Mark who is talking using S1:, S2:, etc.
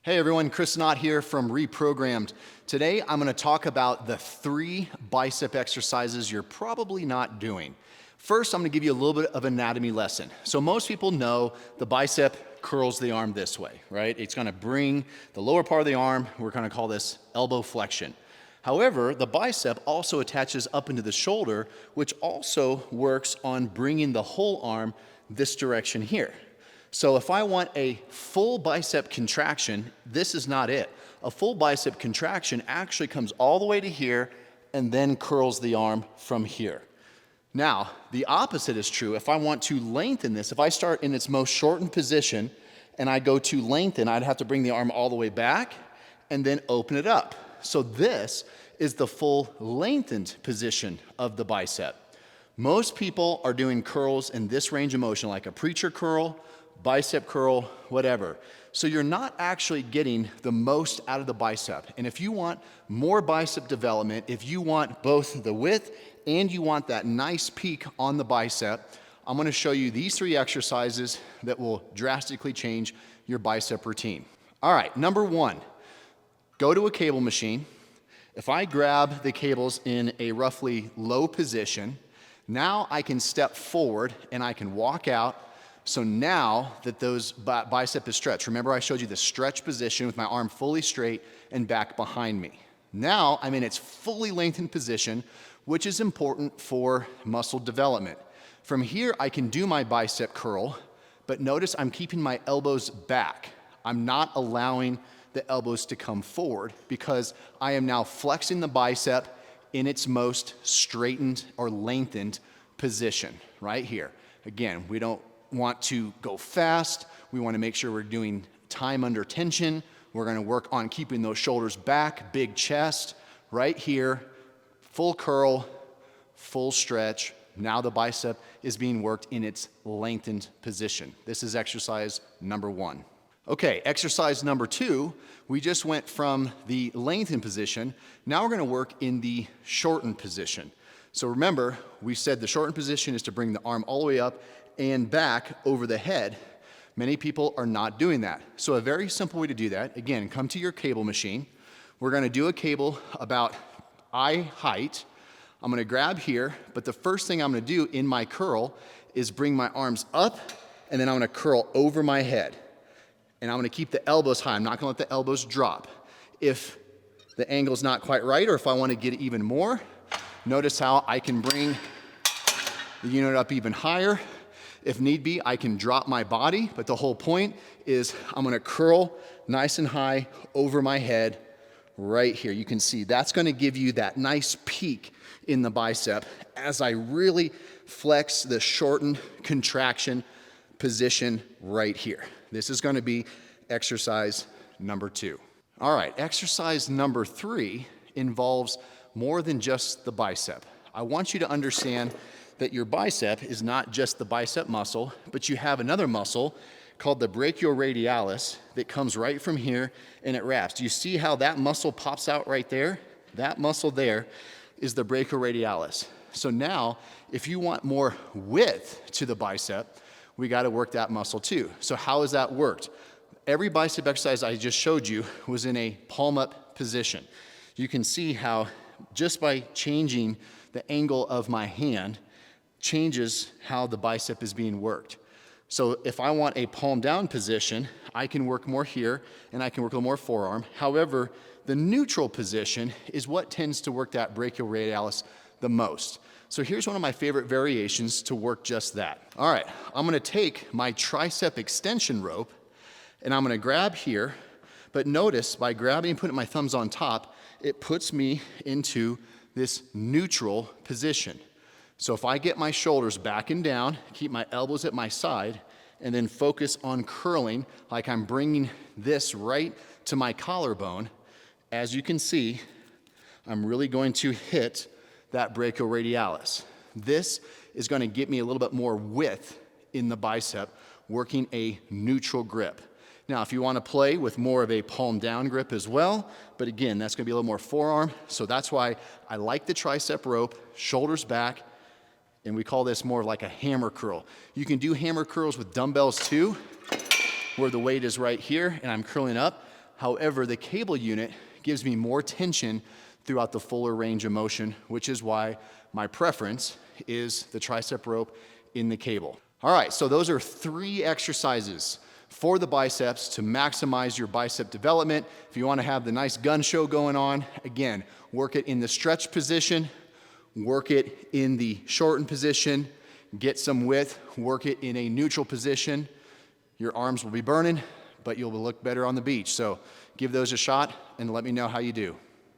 S1: Hey everyone, Chris Knott here from Reprogrammed. Today I'm going to talk about the 3 bicep exercises you're probably not doing. First, I'm going to give you a little bit of anatomy lesson. So most people know the bicep curls the arm this way, right? It's going to bring the lower part of the arm, we're going to call this elbow flexion. However, the bicep also attaches up into the shoulder, which also works on bringing the whole arm this direction here. So if I want a full bicep contraction, this is not it. A full bicep contraction actually comes all the way to here and then curls the arm from here. Now, the opposite is true. If I want to lengthen this, if I start in its most shortened position and I go to lengthen, I'd have to bring the arm all the way back and then open it up. So this is the full lengthened position of the bicep. Most people are doing curls in this range of motion, like a preacher curl, bicep curl, whatever. So you're not actually getting the most out of the bicep. And if you want more bicep development, if you want both the width and you want that nice peak on the bicep, I'm going to show you these 3 exercises that will drastically change your bicep routine. All right, number 1, go to a cable machine. If I grab the cables in a roughly low position, now I can step forward and I can walk out. So now that those bicep is stretched, remember I showed you the stretch position with my arm fully straight and back behind me. Now I'm in its fully lengthened position, which is important for muscle development. From here I can do my bicep curl, but notice I'm keeping my elbows back. I'm not allowing the elbows to come forward because I am now flexing the bicep in its most straightened or lengthened position right here. Again, we don't want to go fast. We want to make sure we're doing time under tension. We're going to work on keeping those shoulders back, big chest, right here, full curl, full stretch. Now the bicep is being worked in its lengthened position. This is exercise number 1. Okay, exercise number 2, we just went from the lengthened position. Now we're going to work in the shortened position. So remember, we said the shortened position is to bring the arm all the way up and back over the head. Many people are not doing that. So a very simple way to do that, again, come to your cable machine. We're going to do a cable about eye height. I'm going to grab here, but the first thing I'm going to do in my curl is bring my arms up, and then I'm going to curl over my head. And I'm going to keep the elbows high. I'm not going to let the elbows drop. If the angle's not quite right, or if I want to get even more, notice how I can bring the unit up even higher. If need be, I can drop my body, but the whole point is I'm going to curl nice and high over my head right here. You can see that's going to give you that nice peak in the bicep as I really flex the shortened contraction position right here. This is going to be exercise number 2. All right, exercise number 3 involves more than just the bicep. I want you to understand that your bicep is not just the bicep muscle, but you have another muscle called the brachioradialis that comes right from here and it wraps. Do you see how that muscle pops out right there? That muscle there is the brachioradialis. So now, if you want more width to the bicep, we got to work that muscle too. So how has that worked? Every bicep exercise I just showed you was in a palm up position. You can see how just by changing the angle of my hand changes how the bicep is being worked. So if I want a palm down position, I can work more here and I can work a little more forearm. However, the neutral position is what tends to work that brachioradialis the most. So here's one of my favorite variations to work just that. All right, I'm going to take my tricep extension rope and I'm going to grab here, but notice by grabbing and putting my thumbs on top, it puts me into this neutral position. So if I get my shoulders back and down, keep my elbows at my side, and then focus on curling like I'm bringing this right to my collarbone, as you can see, I'm really going to hit that brachioradialis. This is going to get me a little bit more width in the bicep, working a neutral grip. Now, if you want to play with more of a palm down grip as well, but again, that's going to be a little more forearm, so that's why I like the tricep rope, shoulders back, and we call this more like a hammer curl. You can do hammer curls with dumbbells too, where the weight is right here and I'm curling up. However, the cable unit gives me more tension throughout the fuller range of motion, which is why my preference is the tricep rope in the cable. All right, so those are 3 exercises for the biceps to maximize your bicep development. If you want to have the nice gun show going on, again, work it in the stretch position, work it in the shortened position, get some width, work it in a neutral position. Your arms will be burning, but you'll look better on the beach. So give those a shot and let me know how you do.